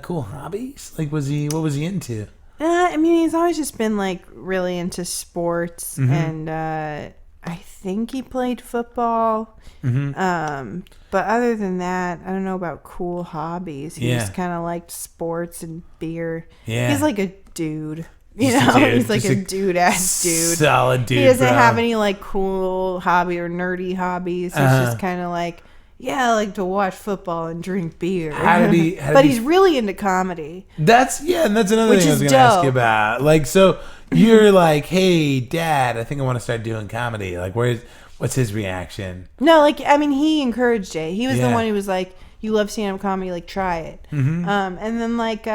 cool hobbies? Like, what was he into? I mean, he's always just been like really into sports, and I I think he played football. But other than that, I don't know about cool hobbies. He just kind of liked sports and beer. Yeah. He's like a dude. You know, he's like a dude-ass dude. Solid dude, he doesn't have any like cool hobby or nerdy hobbies. He's just kind of like, I like to watch football and drink beer. But he's really into comedy. And that's another thing I was going to ask you about. Like, so you're like, hey, Dad, I think I want to start doing comedy. Like, what's his reaction? No, like, I mean, he encouraged it. He was the one who was like, you love stand-up comedy, like, try it. And then, like,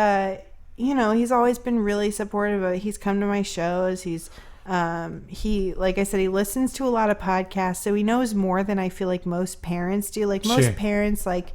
you know, he's always been really supportive of it. He's come to my shows. He's, like I said, he listens to a lot of podcasts, so he knows more than I feel like most parents do. Like, most parents, like,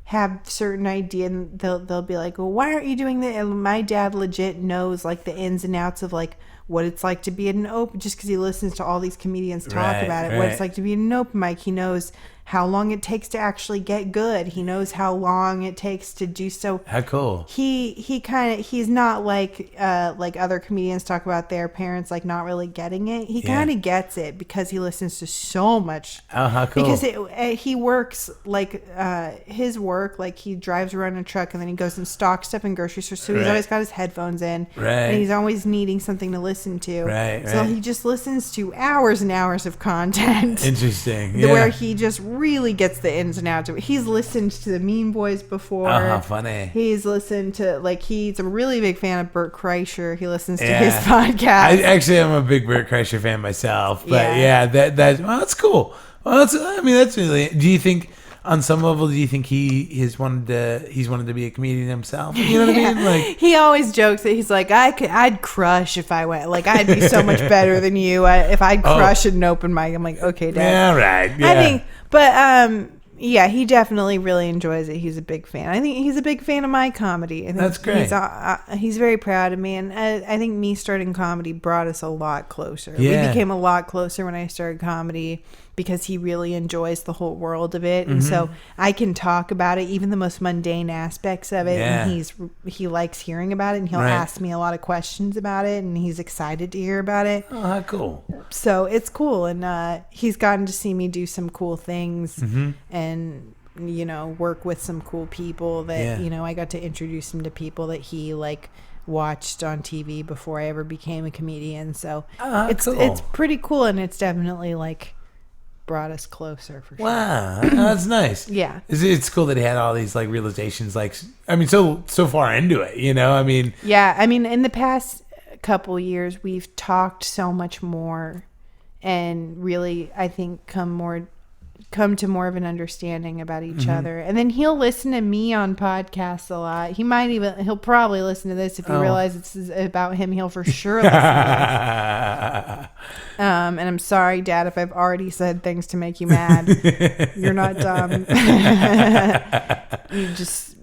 have certain idea, and they'll be like, well, why aren't you doing that? And my dad legit knows, like, the ins and outs of, like, what it's like to be at an open, just because he listens to all these comedians talk about it. What it's like to be at an open mic. He knows how long it takes to actually get good. He knows how long it takes to do so. How cool. He's not like other comedians talk about their parents like not really getting it. He kind of gets it because he listens to so much. Oh, how cool. Because he works like his work, like he drives around in a truck and then he goes and stocks stuff in grocery stores. So he's always got his headphones in. And he's always needing something to listen to. So he just listens to hours and hours of content. Interesting. Where he just really gets the ins and outs of it. He's listened to the Mean Boys before. Oh, how funny. He's listened to, like, he's a really big fan of Bert Kreischer. He listens to his podcast. I'm a big Bert Kreischer fan myself. But that's cool. Well, that's really, do you think, on some level, do you think he's wanted to be a comedian himself? You know what I mean? Like, he always jokes that he's like, I'd crush if I went. Like, I'd be so much better than you if I'd crush at an open mic. I'm like, okay, Dad. Yeah, right. Yeah. I think, but he definitely really enjoys it. He's a big fan. I think he's a big fan of my comedy. I think that's great. He's very proud of me, and I think me starting comedy brought us a lot closer. Yeah. We became a lot closer when I started comedy, because he really enjoys the whole world of it, and so I can talk about it, even the most mundane aspects of it, and he likes hearing about it, and he'll ask me a lot of questions about it, and he's excited to hear about it. Oh, how cool. So it's cool, and he's gotten to see me do some cool things, and, you know, work with some cool people that, you know, I got to introduce him to people that he, like, watched on TV before I ever became a comedian, so it's pretty cool, and it's definitely, like, brought us closer for sure. Wow, that's nice. Yeah, it's cool that he had all these like realizations. Like, I mean, so far into it, you know. I mean, in the past couple years, we've talked so much more, and really, I think come to more of an understanding about each other. And then he'll listen to me on podcasts a lot. He'll probably listen to this if he realizes it's about him. He'll for sure listen to this. And I'm sorry, Dad, if I've already said things to make you mad. You're not dumb. You just,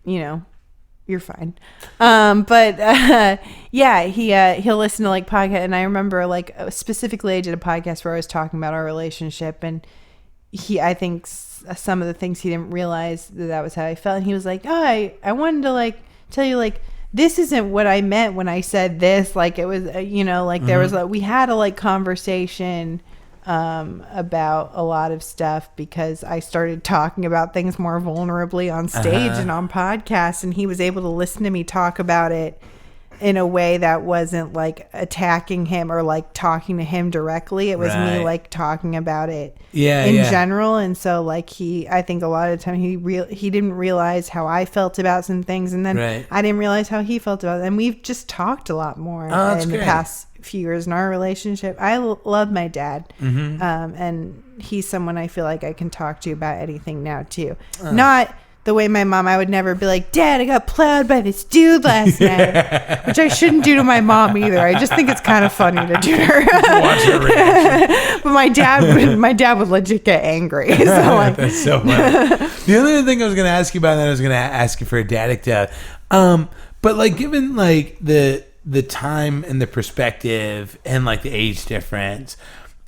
you know, you're fine. He'll listen to like podcast, and I remember like specifically I did a podcast where I was talking about our relationship, and I think some of the things he didn't realize that was how I felt, and he was like, oh, I wanted to like tell you, like, this isn't what I meant when I said this. Like, it was, you know, like there was we had a like conversation about a lot of stuff, because I started talking about things more vulnerably on stage and on podcasts, and he was able to listen to me talk about it in a way that wasn't like attacking him or like talking to him directly. It was me like talking about it in general. And so like I think a lot of the time he didn't realize how I felt about some things, and then I didn't realize how he felt about it. And we've just talked a lot more in the past few years in our relationship. I love my dad, and he's someone I feel like I can talk to about anything now too. Not the way my mom, I would never be like, Dad, I got plowed by this dude last night, which I shouldn't do to my mom either. I just think it's kind of funny to do to her. But my dad would legit get angry. So like, that's so funny. The other thing I was going to ask you about, that I was going to ask you for a dad, but like, given like the time and the perspective and like the age difference,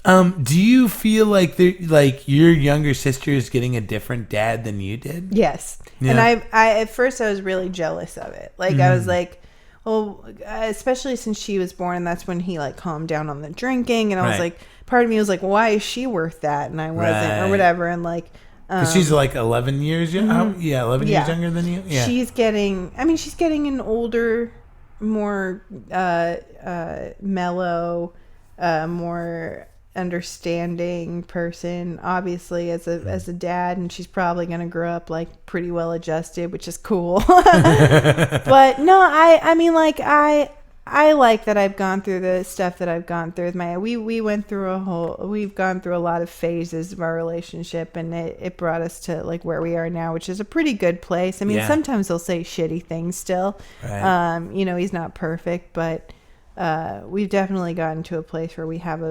do you feel like your younger sister is getting a different dad than you did? Yes. Yeah. And I at first I was really jealous of it. Like I was like, well, especially since she was born, and that's when he like calmed down on the drinking, and I was Right. like, part of me was like, why is she worth that, and I wasn't, or Right. whatever, and like. 'Cause she's like 11 years young. Mhm. Yeah, 11 years younger than you. Yeah. She's getting an older, more mellow, more understanding person, obviously, as a dad, and she's probably going to grow up like pretty well adjusted, which is cool. But no, I mean, like, I like that I've gone through the stuff that I've gone through with my, we've gone through a lot of phases of our relationship, and it brought us to like where we are now, which is a pretty good place. I mean, Yeah. sometimes he'll say shitty things still. Right. You know, he's not perfect, but we've definitely gotten to a place where we have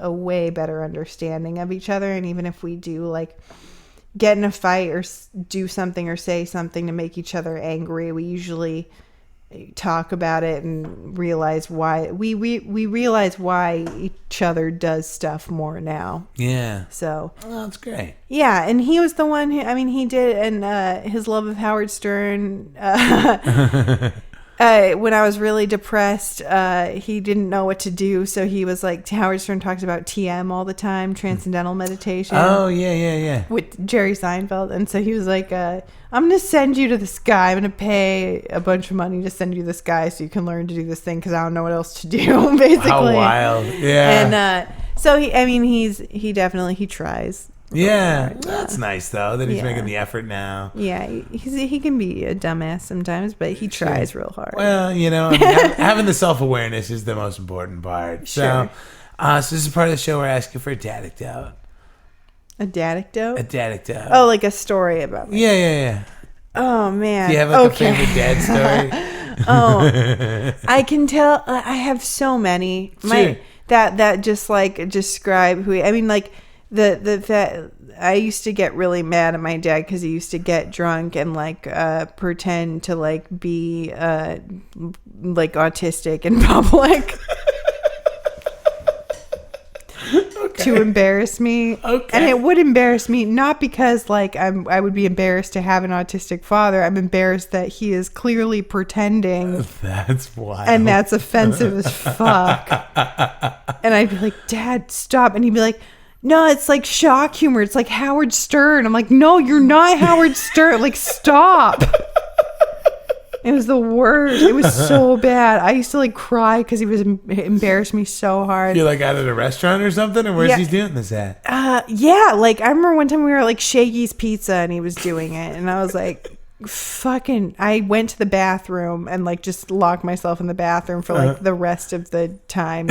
a way better understanding of each other. And even if we do like get in a fight or do something or say something to make each other angry, we usually talk about it and realize why we realize why each other does stuff more now. Yeah. So Oh, that's great. yeah, and he was the one who, I mean, he did, and his love of Howard Stern. When I was really depressed, he didn't know what to do, so he was like, Howard Stern talks about TM all the time, Transcendental Meditation. Oh, yeah. With Jerry Seinfeld, and so he was like, I'm going to send you to this guy. I'm going to pay a bunch of money to send you this guy so you can learn to do this thing because I don't know what else to do, basically. How wild. Yeah. And so, he definitely tries. Yeah. That's nice, though, that he's Yeah. making the effort now. Yeah, he can be a dumbass sometimes, but he tries real hard. Well, you know, I mean, having the self-awareness is the most important part. Sure. So this is part of the show where I ask you for a dadictote. A dadictote? A dadictote. Oh, like a story about me. Yeah. Oh, man. Do you have like a favorite dad story? Oh, I can tell. I have so many. Sure. That just like describe who. I mean, like the I used to get really mad at my dad because he used to get drunk and like pretend to like be like autistic in public. To embarrass me. Okay. And it would embarrass me, not because like I would be embarrassed to have an autistic father. I'm embarrassed that he is clearly pretending. That's wild. And that's offensive as fuck. And I'd be like, Dad, stop. And he'd be like, no, it's like shock humor. It's like Howard Stern. I'm like, no, you're not Howard Stern. Like, stop. It was the worst. It was so bad. I used to like cry because he was embarrassed me so hard. You're like out at a restaurant or something, or where's Yeah. he doing this at? Yeah, like I remember one time we were at like Shaggy's Pizza and he was doing it, and I was like, fucking. I went to the bathroom and like just locked myself in the bathroom for like the rest of the time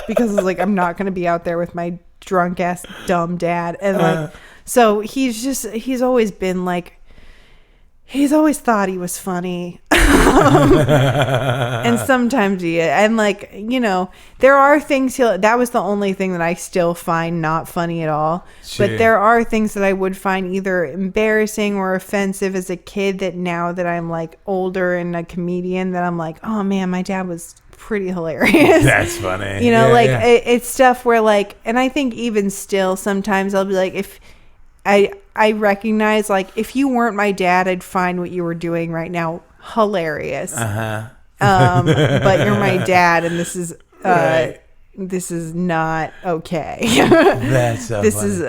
because I was like, I'm not gonna be out there with my drunk ass dumb dad. And like, so he's always been like. He's always thought he was funny. And sometimes he, and like, you know, there are things that was the only thing that I still find not funny at all. Sure. But there are things that I would find either embarrassing or offensive as a kid that now that I'm like older and a comedian that I'm like, oh man, my dad was pretty hilarious. That's funny. You know, Yeah, like yeah. it's stuff where like, and I think even still sometimes I'll be like, if I recognize like if you weren't my dad, I'd find what you were doing right now hilarious. But you're my dad, and this is Right. this is not okay. That's so This funny. is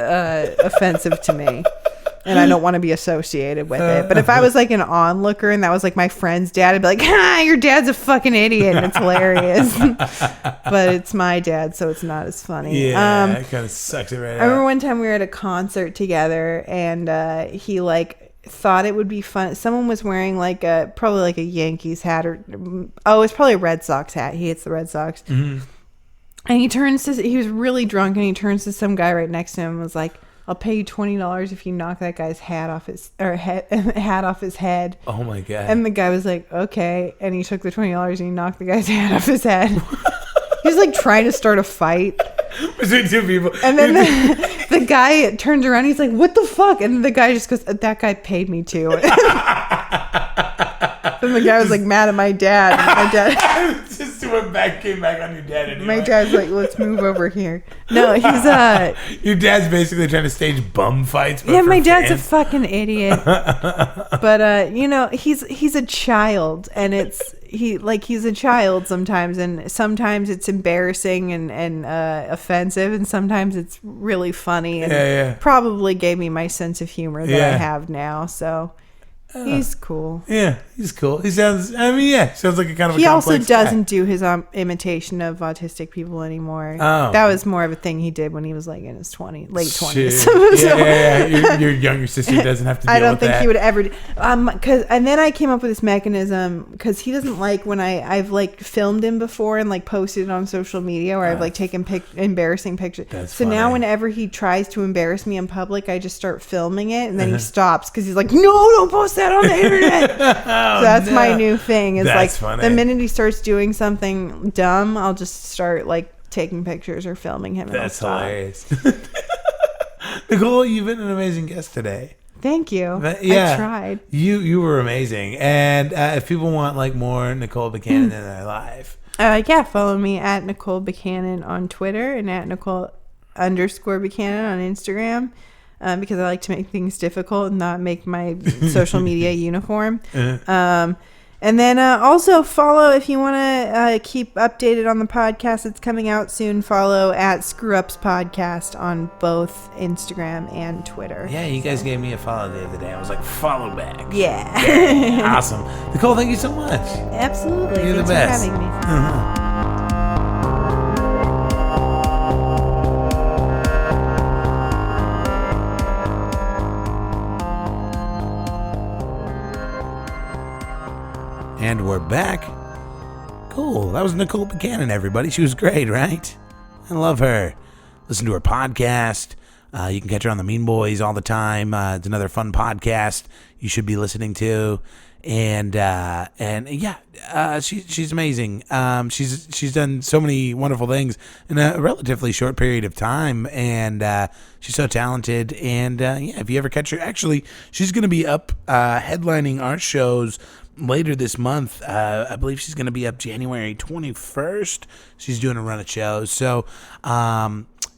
offensive to me, and I don't want to be associated with it. But if I was like an onlooker and that was like my friend's dad, I'd be like, your dad's a fucking idiot, and it's hilarious. But it's my dad, so it's not as funny. Yeah, it kind of sucks it right I remember out. one time we were at a concert together, and he like thought it would be fun. Someone was wearing like probably like a Yankees hat, or it's probably a Red Sox hat. He hates the Red Sox. Mm-hmm. And he was really drunk, and he turns to some guy right next to him and was like, I'll pay you $20 if you knock that guy's hat off his head. Oh my god. And the guy was like, okay. And he took the $20 and he knocked the guy's hat off his head. He was like trying to start a fight. Between two people. And then the guy turns around. He's like, what the fuck? And the guy just goes, that guy paid me to. And the guy was like mad at my dad. And my dad. Just came back on your dad anyway. My dad's like, let's move over here. No, he's Your dad's basically trying to stage bum fights. But yeah, for my dad's a fans. fucking idiot. But he's a child, and he's a child sometimes, and sometimes it's embarrassing and offensive, and sometimes it's really funny, and probably gave me my sense of humor that I have now. So he's cool. Yeah, he's cool. He sounds like a kind of. He a also complex guy. doesn't do his imitation of autistic people anymore. Oh. That was more of a thing he did when he was like in his late 20s. Yeah. Your younger sister doesn't have to deal I don't with think that. he would ever. And then I came up with this mechanism because he doesn't like when I've like filmed him before and like posted it on social media, or I've like taken embarrassing pictures. So now funny. whenever he tries to embarrass me in public, I just start filming it, and then he stops because he's like, "No, don't post that on the internet." So that's my new thing. Is That's like funny. the minute he starts doing something dumb, I'll just start like taking pictures or filming him. And That's I'll stop. hilarious. Nicole, you've been an amazing guest today. Thank you. Yeah, I tried. You were amazing. And if people want like more Nicole Becannon in their life, Follow me at Nicole Becannon on Twitter and at Nicole_Becannon on Instagram, because I like to make things difficult and not make my social media uniform. And then also follow, if you want to keep updated on the podcast that's coming out soon, follow at Screw Ups Podcast on both Instagram and Twitter. yeah, you guys gave me a follow the other day. I was like, follow back. Yeah. Awesome. Nicole, thank you so much. Absolutely. You're the Thanks best. for having me. And we're back. Cool. That was Nicole Becannon, everybody. She was great, right? I love her. Listen to her podcast. You can catch her on the Mean Boys all the time. It's another fun podcast you should be listening to. And she's amazing. She's done so many wonderful things in a relatively short period of time, and she's so talented. And if you ever catch her, actually, she's going to be up headlining our shows later this month. I believe she's going to be up January 21st. She's doing a run of shows. So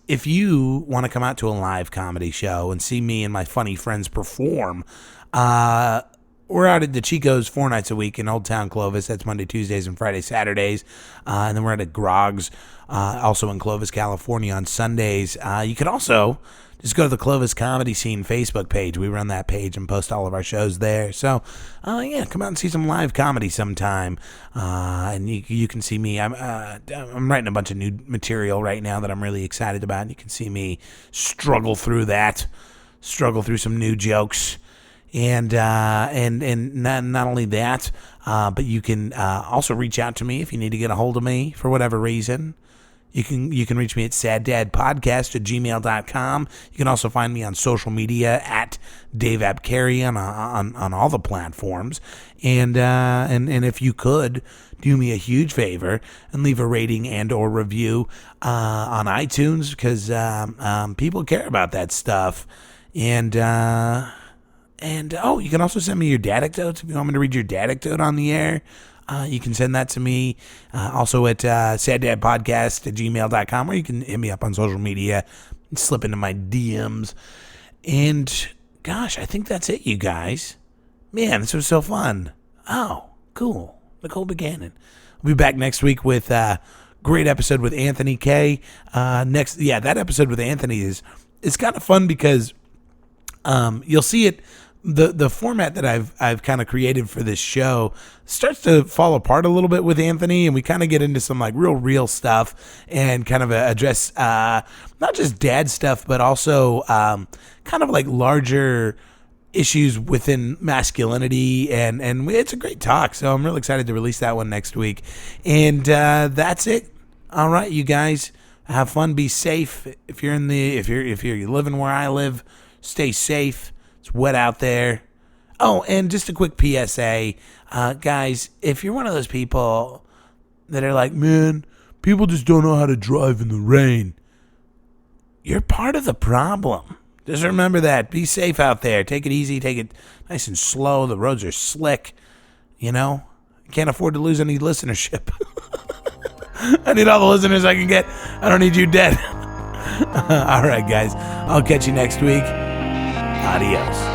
if you want to come out to a live comedy show and see me and my funny friends perform, we're out at the Chico's 4 nights a week in Old Town Clovis. That's Monday, Tuesdays, and Friday, Saturdays. And then we're at Grog's, also in Clovis, California on Sundays. You could also just go to the Clovis Comedy Scene Facebook page. We run that page and post all of our shows there. So, come out and see some live comedy sometime. And you can see me. I'm writing a bunch of new material right now that I'm really excited about. And you can see me struggle through some new jokes. And not only that, but you can also reach out to me if you need to get a hold of me for whatever reason. You can reach me at saddadpodcast@gmail.com. You can also find me on social media at Dave Abkarian on all the platforms. And if you could do me a huge favor and leave a rating and or review on iTunes, because people care about that stuff. And you can also send me your dadecdotes if you want me to read your dadecdote on the air. You can send that to me also at saddadpodcast@gmail.com, or you can hit me up on social media and slip into my DMs. And gosh, I think that's it, you guys. Man, this was so fun. Oh, cool. Nicole Becannon. We'll be back next week with a great episode with Anthony K. That episode with Anthony is kind of fun because you'll see it. The format that I've kind of created for this show starts to fall apart a little bit with Anthony, and we kind of get into some like real stuff and kind of address not just dad stuff, but also kind of like larger issues within masculinity, and it's a great talk. So I'm really excited to release that one next week. And that's it. All right, you guys, have fun, be safe. If you're living where I live, stay safe. It's wet out there. Oh, and just a quick PSA. Guys, if you're one of those people that are like, man, people just don't know how to drive in the rain, you're part of the problem. Just remember that. Be safe out there. Take it easy. Take it nice and slow. The roads are slick. You can't afford to lose any listenership. I need all the listeners I can get. I don't need you dead. All right, guys. I'll catch you next week. Adios.